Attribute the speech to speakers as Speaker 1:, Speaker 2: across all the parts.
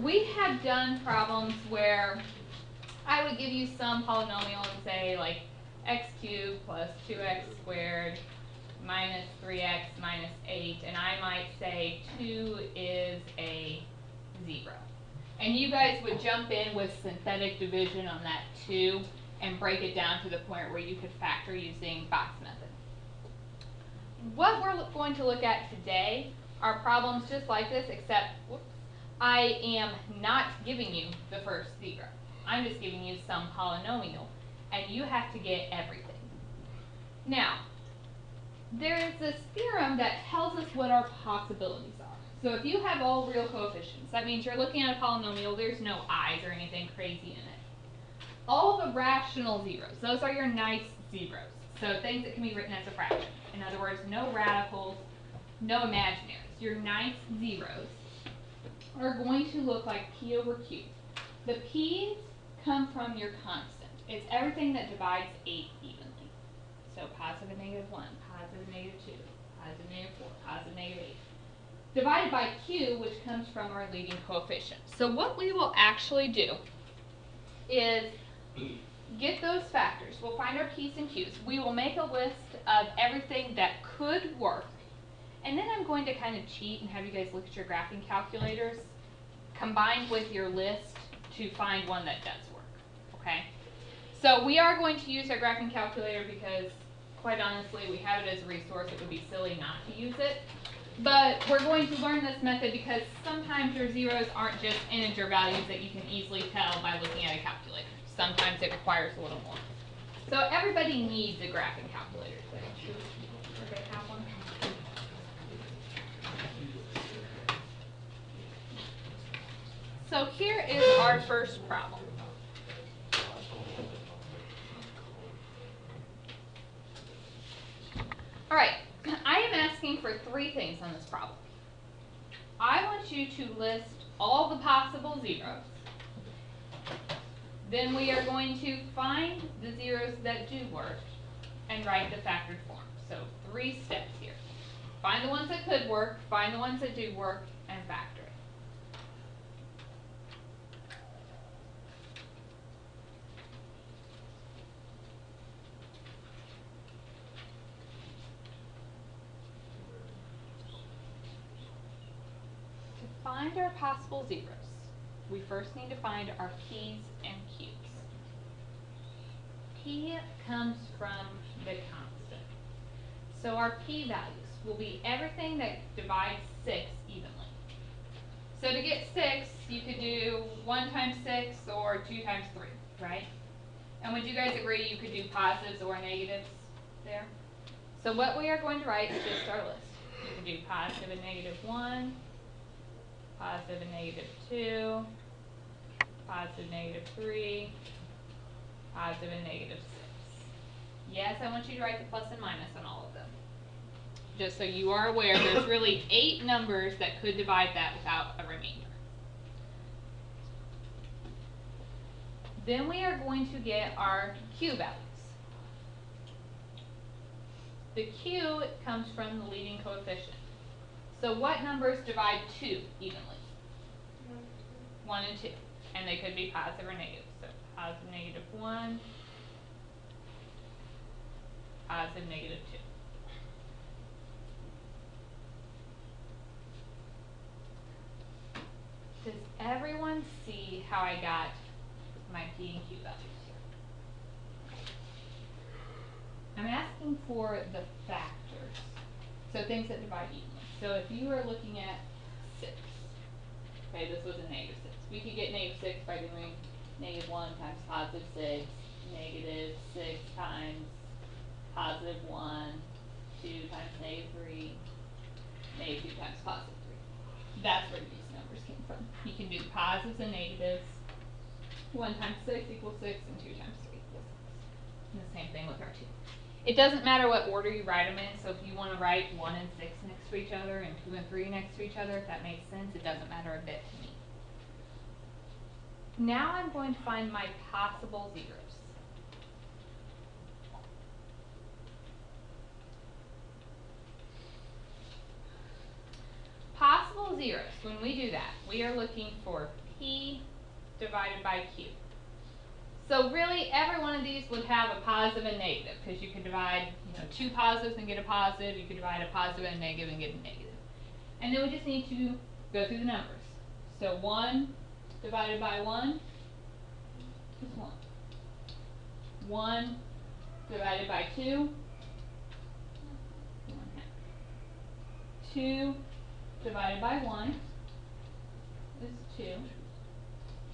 Speaker 1: we have done problems where I would give you some polynomial and say like x cubed plus 2x squared minus 3x minus 8, and I might say 2 is a 0. And you guys would jump in with synthetic division on that 2 and break it down to the point where you could factor using box method. What we're going to look at today are problems just like this, except I am not giving you the first 0. I'm just giving you some polynomial, and you have to get everything. Now, there is this theorem that tells us what our possibilities are. So if you have all real coefficients, that means you're looking at a polynomial, there's no i's or anything crazy in it. All the rational zeros, those are your nice zeros. So things that can be written as a fraction. In other words, no radicals, no imaginaries. Your nice zeros are going to look like p over q. The p's come from your constant. It's everything that divides 8 evenly. So positive negative 1, positive negative 2, positive negative 4, positive negative 8. Divided by q, which comes from our leading coefficient. So what we will actually do is get those factors. We'll find our p's and q's. We will make a list of everything that could work. And then I'm going to kind of cheat and have you guys look at your graphing calculators combined with your list to find one that does work. Okay? So we are going to use our graphing calculator because, quite honestly, we have it as a resource. It would be silly not to use it. But we're going to learn this method because sometimes your zeros aren't just integer values that you can easily tell by looking at a calculator. Sometimes it requires a little more. So everybody needs a graphing calculator today. Should everybody have one? So here is our first problem. All right, I am asking for 3 things on this problem. I want you to list all the possible zeros. Then we are going to find the zeros that do work and write the factored form. So 3 steps here. Find the ones that could work, find the ones that do work, and factor it. To find our possible zeros, we first need to find our p's and q's. P comes from the constant. So our p values will be everything that divides 6 evenly. So to get 6, you could do 1 times 6 or 2 times 3, right? And would you guys agree you could do positives or negatives there? So what we are going to write is just our list. You can do positive and negative 1, positive and negative 2, positive, negative 3, positive and negative 6. Yes, I want you to write the plus and minus on all of them. Just so you are aware, there's really 8 numbers that could divide that without a remainder. Then we are going to get our q values. The q comes from the leading coefficient. So what numbers divide 2 evenly? 1 and 2. And they could be positive or negative. So positive, negative 1, positive, negative 2. Does everyone see how I got my p and q values here? I'm asking for the factors. So things that divide evenly. So if you are looking at 6, okay, this was a negative 6. We could get negative 6 by doing negative 1 times positive 6, negative 6 times positive 1, 2 times negative 3, negative 2 times positive 3. That's where these numbers came from. You can do positives and negatives. 1 times 6 equals 6, and 2 times 3 equals 6. And the same thing with our 2. It doesn't matter what order you write them in, so if you want to write 1 and 6 next to each other and 2 and 3 next to each other, if that makes sense, it doesn't matter a bit to me. Now I'm going to find my possible zeros. Possible zeros, when we do that, we are looking for P divided by Q. So really, every one of these would have a positive and negative, because you could divide, two positives and get a positive. You could divide a positive and a negative and get a negative. And then we just need to go through the numbers. So 1 divided by 1 is 1. 1 divided by 2, 1/2. 2 divided by 1 is 2.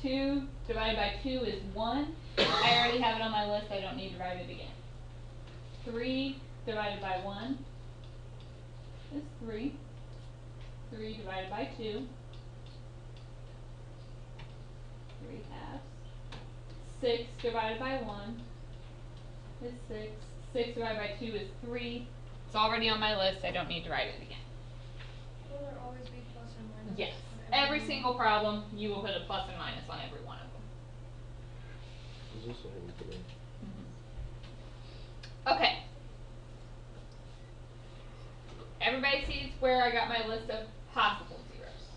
Speaker 1: 2 divided by 2 is 1. I already have it on my list. I don't need to write it again. 3 divided by 1 is 3. 3 divided by 2, 3/2. 6 divided by 1 is 6. 6 divided by 2 is 3. It's already on my list. I don't need to write it again.
Speaker 2: Will there always be plus or minus?
Speaker 1: Yes. Every single problem, you will put a plus and minus on every one of them.
Speaker 3: Is this what we put in?
Speaker 1: Okay. Everybody sees where I got my list of possible zeros.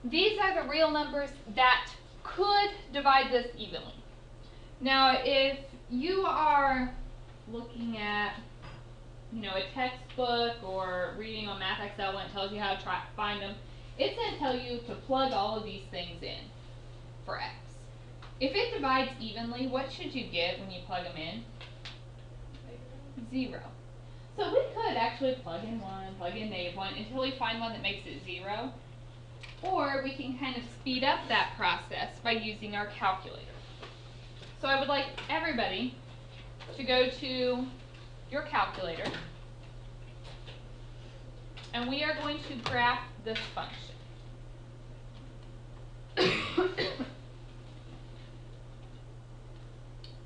Speaker 1: These are the real numbers that could divide this evenly. Now, if you are looking at, a textbook or reading on Math Excel when it tells you how to find them, it's going to tell you to plug all of these things in for x. If it divides evenly, what should you get when you plug them in? 0. So we could actually plug in 1, plug in -1 until we find one that makes it 0. Or we can kind of speed up that process by using our calculator. So I would like everybody to go to your calculator, and we are going to graph this function.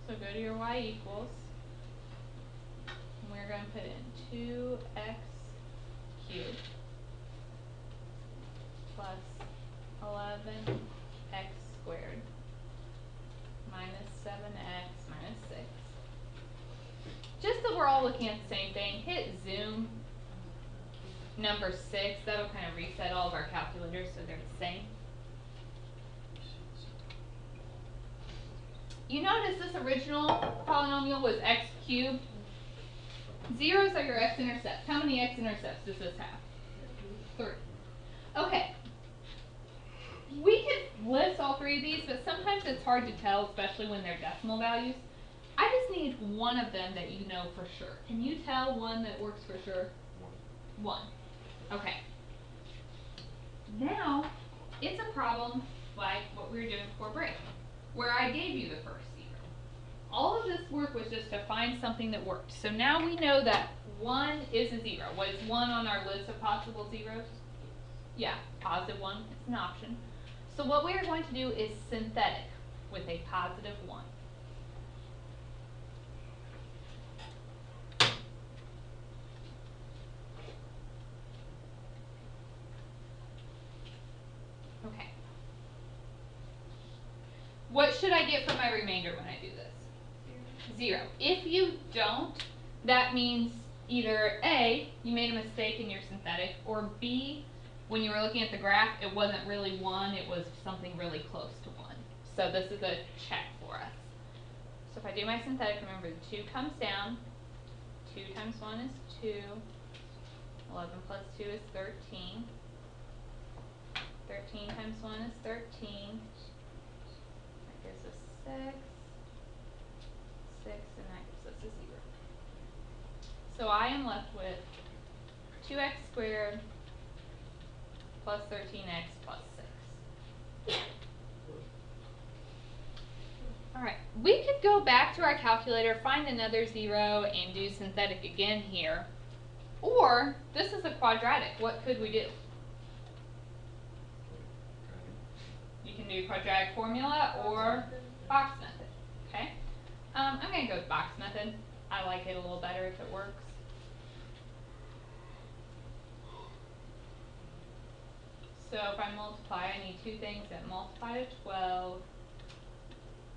Speaker 1: So go to your y equals, and we're going to put in 2x cubed plus 11x squared minus 7x minus 6. Just so we're all looking at the same thing, hit zoom number 6. That'll kind of reset all of our calculators so they're the same. You notice this original polynomial was x cubed. Zeros are your x-intercepts. How many x-intercepts does this have? 3. Okay. We could list all 3 of these, but sometimes it's hard to tell, especially when they're decimal values. I just need one of them that you know for sure. Can you tell one that works for sure? 1. Okay. Now, it's a problem like what we were doing before break, where I gave you the first 0. All of this work was just to find something that worked. So now we know that 1 is a 0. Was 1 on our list of possible zeros? Yeah, positive 1. It's an option. So what we are going to do is synthetic with a positive 1. Okay. What should I get for my remainder when I do this? 0. If you don't, that means either A, you made a mistake in your synthetic, or B, when you were looking at the graph, it wasn't really 1, it was something really close to 1. So this is a check for us. So if I do my synthetic, remember the 2 comes down. 2 times 1 is 2. 11 plus 2 is 13. 13 times 1 is 13. That gives us 6. 6, and that gives us a 0. So I am left with 2x squared plus 13x plus 6. Alright, we could go back to our calculator, find another 0, and do synthetic again here. Or, this is a quadratic. What could we do? You can do quadratic formula or box method. Okay? I'm going to go with box method. I like it a little better if it works. So if I multiply, I need 2 things that multiply to 12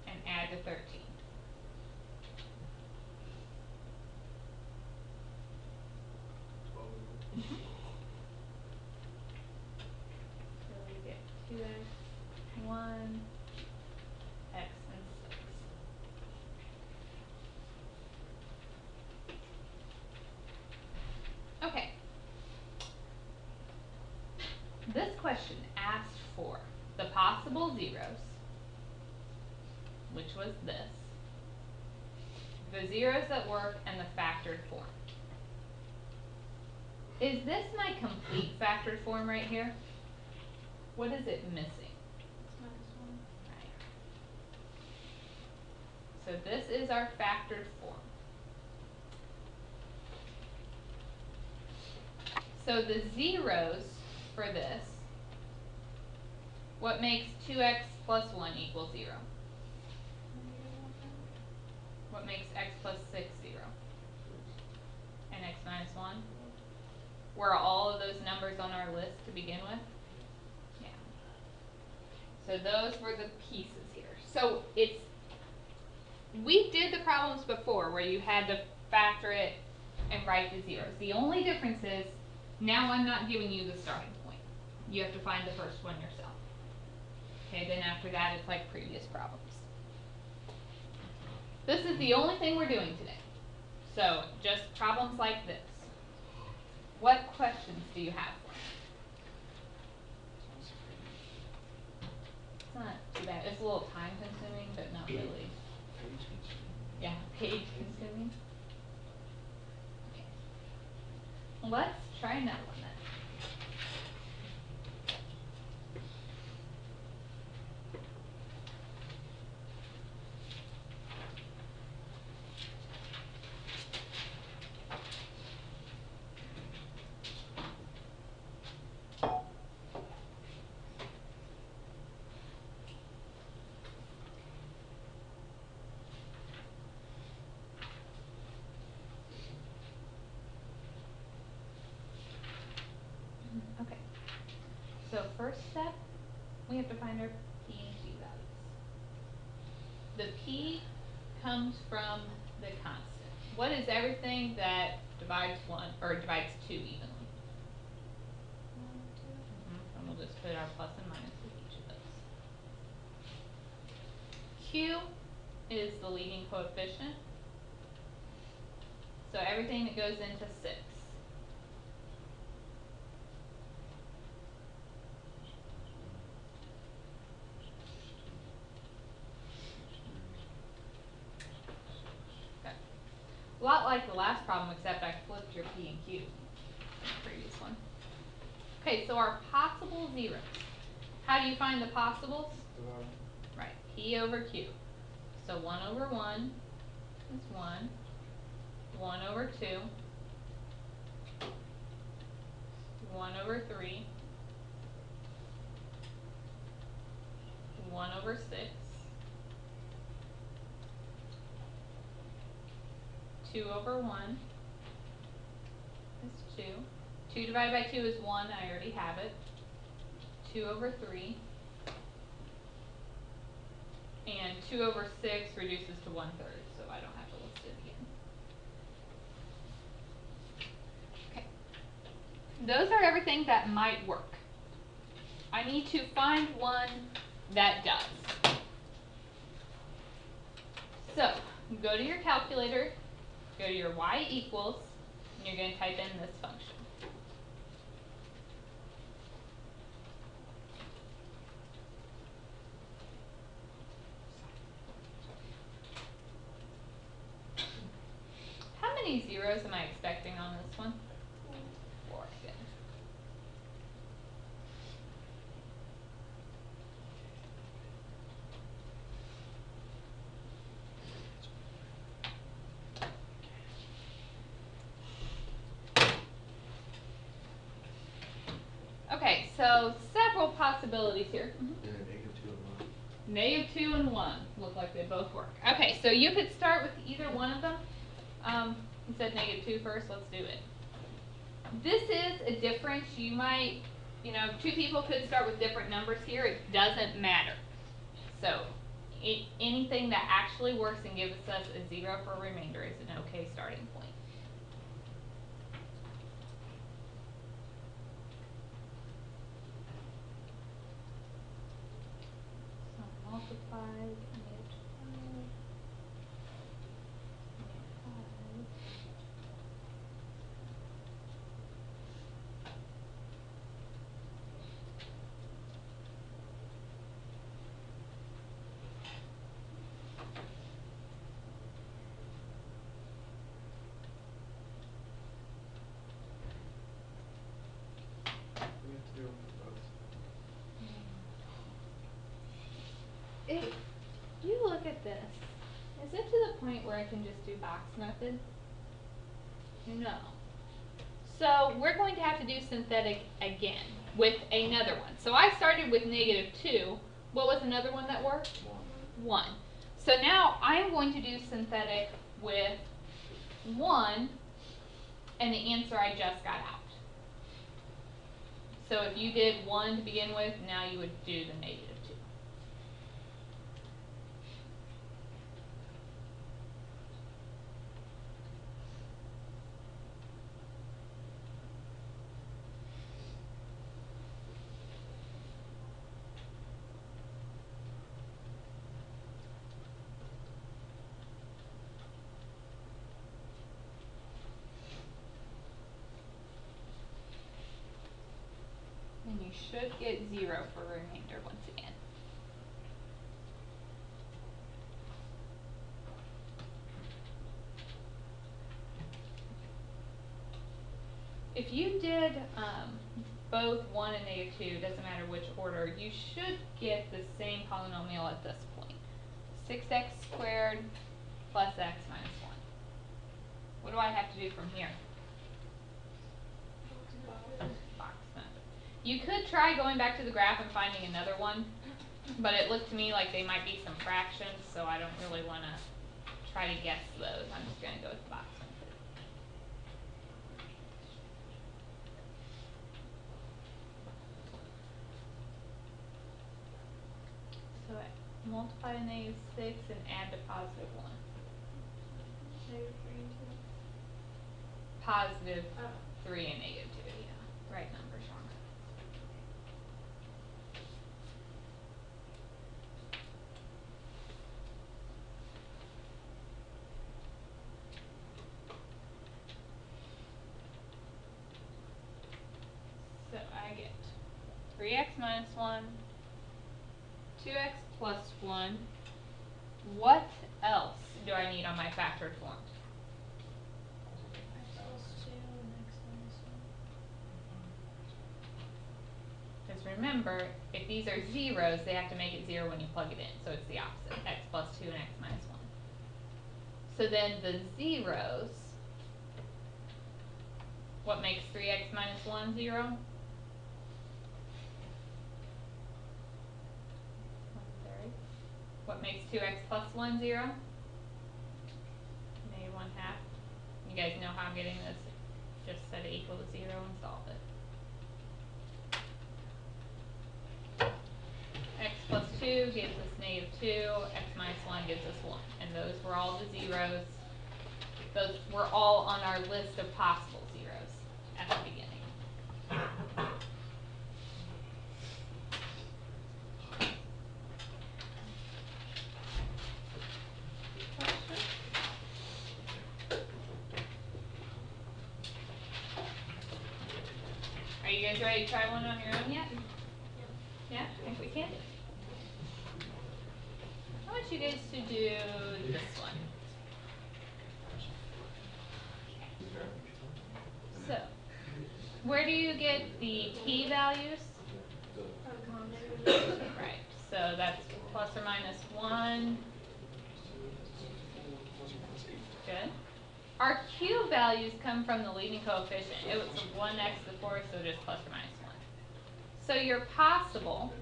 Speaker 1: and add to 13. So we get 1, x and 6. Okay. This question asked for the possible zeros, which was this, the zeros that work, and the factored form. Is this my complete factored form right here? What is it missing?
Speaker 2: It's -1.
Speaker 1: Right. So this is our factored form. So the zeros for this, what makes 2x plus 1 equal 0? What makes x plus 6 0? And x minus 1? Were all of those numbers on our list to begin with? Yeah. So those were the pieces here. So we did the problems before where you had to factor it and write the zeros. The only difference is now I'm not giving you the starting point. You have to find the first one yourself. Okay, then after that it's like previous problems. This is the only thing we're doing today. So just problems like this. What questions do you have for me? It's not too bad. It's a little time consuming, but not really. Yeah, page consuming. Okay. Let's try another one then. Okay. So first step, we have to find our P and Q values. The P comes from the constant. What is everything that divides 1 or divides 2 evenly?
Speaker 2: 1, 2.
Speaker 1: And we'll just put our plus and minus with each of those. Q is the leading coefficient. So everything that goes into 6. Okay. A lot like the last problem, except I flipped your P and Q in the previous one. Okay, so our possible zeros. How do you find the possibles? Right, P over Q. So 1 over 1 is 1. 1 over 2. 1 over 3. 1 over 6. 2 over 1 is 2. 2 divided by 2 is 1, I already have it. 2 over 3. And 2 over 6 reduces to 1/3, so I don't have to list it again. Okay. Those are everything that might work. I need to find one that does. So, go to your calculator, go to your y equals, and you're going to type in this function. How many zeros am I expecting on this one? 4. Good. Okay, so several possibilities here.
Speaker 3: Yeah, -2 and 1.
Speaker 1: -2 and 1 look like they both work. Okay, so you could start with either one of them. You said -2 first, let's do it. This is a difference. You might, two people could start with different numbers here. It doesn't matter. So anything that actually works and gives us a 0 for a remainder is an okay starting point. -5, -5, -5.
Speaker 3: We have to do them for both.
Speaker 1: If you look at this, is it to the point where I can just do box method? No. So we're going to have to do synthetic again with another one. So I started with -2. What was another one that worked? 1. So now I'm going to do synthetic with 1 and the answer I just got out. So if you did 1 to begin with, now you would do the -2. And you should get 0 for remainder once again. If you did both 1 and -2, doesn't matter which order, you should get the same polynomial at this point. 6x squared plus x minus 1. What do I have to do from here? Box method. You could try going back to the graph and finding another one, but it looked to me like they might be some fractions, so I don't really want to try to guess those. I'm just going to go with the box method. So I multiply to -6 and add to +1.
Speaker 2: -3 and 2.
Speaker 1: Positive
Speaker 2: Oh.
Speaker 1: 3 and -2, yeah. Right number, Sean. So I get 3x minus 1, 2x plus 1. What else do I need on my factored form?
Speaker 2: X plus 2 and x minus 1.
Speaker 1: Because remember, if these are zeros, they have to make it 0 when you plug it in. So it's the opposite, x plus 2 and x minus 1. So then the zeros, what makes 3x minus 1 0? 1/3. What makes 2x plus 1 0? -1/2. You guys know how I'm getting this? Just set it equal to 0 and solve it. X plus 2 gives us -2, x minus 1 gives us 1. And those were all the zeros. Those were all on our list of possible zeros at the beginning. Questions? Are you guys ready to try one on your own yet? Yeah, I think we can. I want you guys to do this one. So, where do you get the p-values? Right, so that's plus or minus 1. Good. Our q values come from the leading coefficient. It was 1x to the 4th, so just plus or minus 1. So your possible,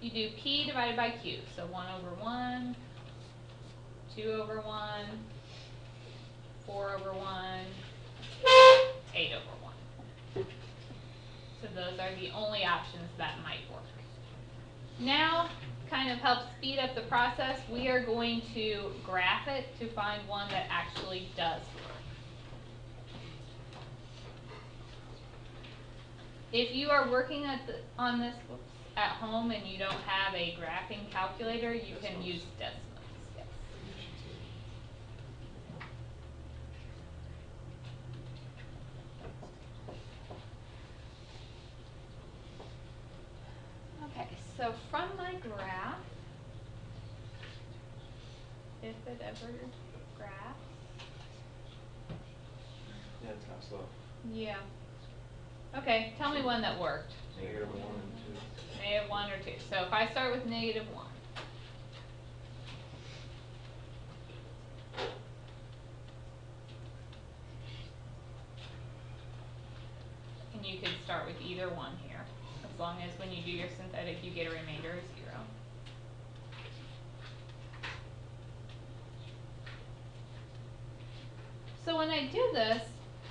Speaker 1: you do p divided by q. So 1/1, 2/1, 4/1, 8/1. So those are the only options that might work. Now, kind of help speed up the process, we are going to graph it to find one that actually does work. If you are working on this, whoops, at home and you don't have a graphing calculator, you can
Speaker 3: Decimals.
Speaker 1: use decimals. Yes. Okay, so from my graph, if it ever graphs,
Speaker 3: Yeah, it's kind of slow.
Speaker 1: yeah. Okay, tell me one that worked.
Speaker 3: -1 and 2.
Speaker 1: Negative 1 or 2. So if I start with negative 1. And you could start with either one here, as long as when you do your synthetic you get a remainder of 0. So when I do this,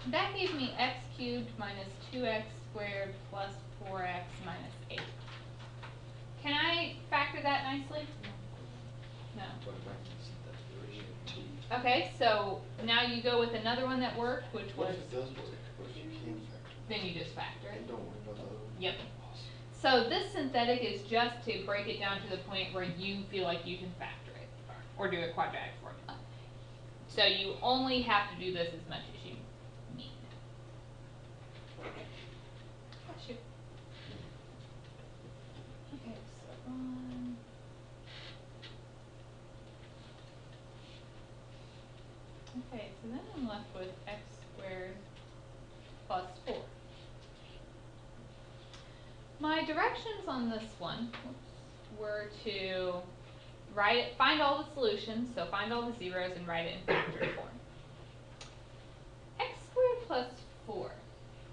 Speaker 1: that gives me x cubed minus 2x squared plus 4x minus 8. Can I factor that nicely? No.
Speaker 3: What if I can set that to the ratio of 2?
Speaker 1: Okay, so now you go with another one that worked, which
Speaker 4: What
Speaker 1: was,
Speaker 4: if it does work? What if you can factor?
Speaker 1: then you just factor it.
Speaker 4: And don't worry about the other one?
Speaker 1: Yep.
Speaker 4: Awesome.
Speaker 1: So this synthetic is just to break it down to the point where you feel like you can factor it, or do a quadratic formula. So you only have to do this as much as you need. Bless you. Okay, so 1. Okay, so then I'm left with x squared plus 4. My directions on this one were to find all the solutions, so find all the zeros and write it in factored form. X squared plus 4,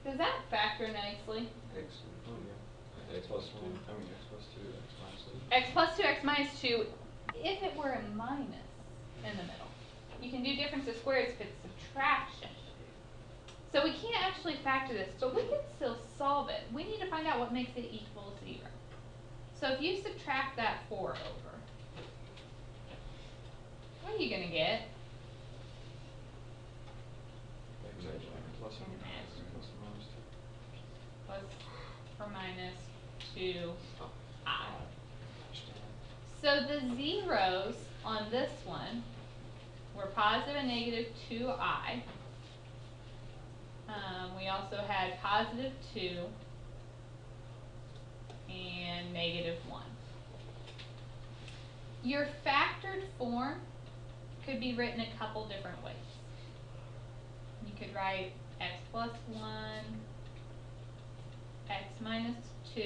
Speaker 1: does that factor nicely?
Speaker 3: X, oh yeah. X plus 1, I mean X plus 2, X minus 2.
Speaker 1: X plus 2, x minus 2, if it were a minus in the middle. You can do difference of squares if it's subtraction. So we can't actually factor this, but we can still solve it. We need to find out what makes it equal 0. So if you subtract that 4 over, what are you going to get?
Speaker 3: X plus or minus, plus or minus 2.
Speaker 1: Plus or minus 2i. So the zeros on this one were positive and negative 2i. We also had positive 2 and negative 1. Your factored form could be written a couple different ways. You could write x plus 1, x minus 2.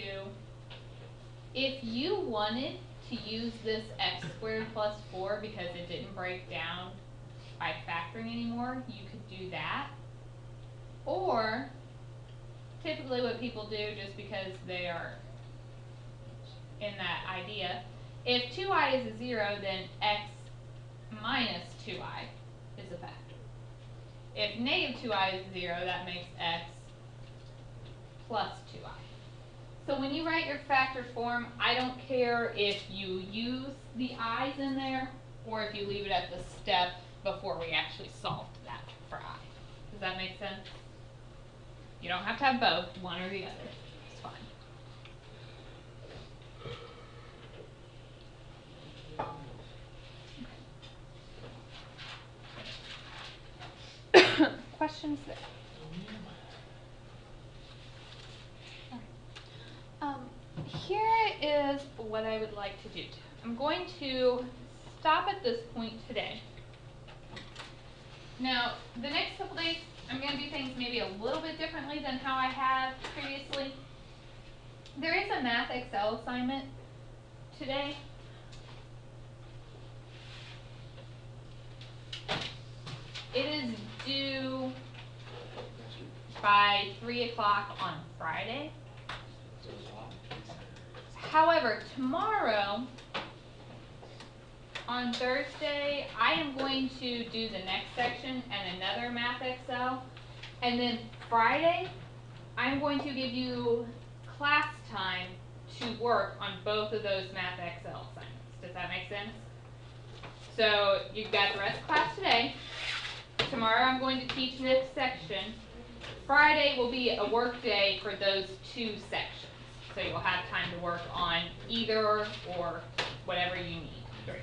Speaker 1: If you wanted to use this x squared plus 4 because it didn't break down by factoring anymore, you could do that. Or, typically what people do, just because they are in that idea, if 2i is a 0, then x minus 2i is a factor. If negative 2i is 0, that makes x plus 2i. So when you write your factor form, I don't care if you use the i's in there, or if you leave it at the step before we actually solved that for I. Does that make sense? You don't have to have both, one or the other. It's fine. Okay. Questions there? Here is what I would like to do. I'm going to stop at this point today. Now, the next couple days, I'm going to do things maybe a little bit differently than how I have previously. There is a Math Excel assignment today. It is due by 3 o'clock on Friday. However, tomorrow, on Thursday, I am going to do the next section and another Math Excel. And then Friday, I'm going to give you class time to work on both of those Math Excel assignments. Does that make sense? So you've got the rest of class today. Tomorrow I'm going to teach next section. Friday will be a work day for those two sections. so you'll have time to work on either or whatever you need.
Speaker 5: Great.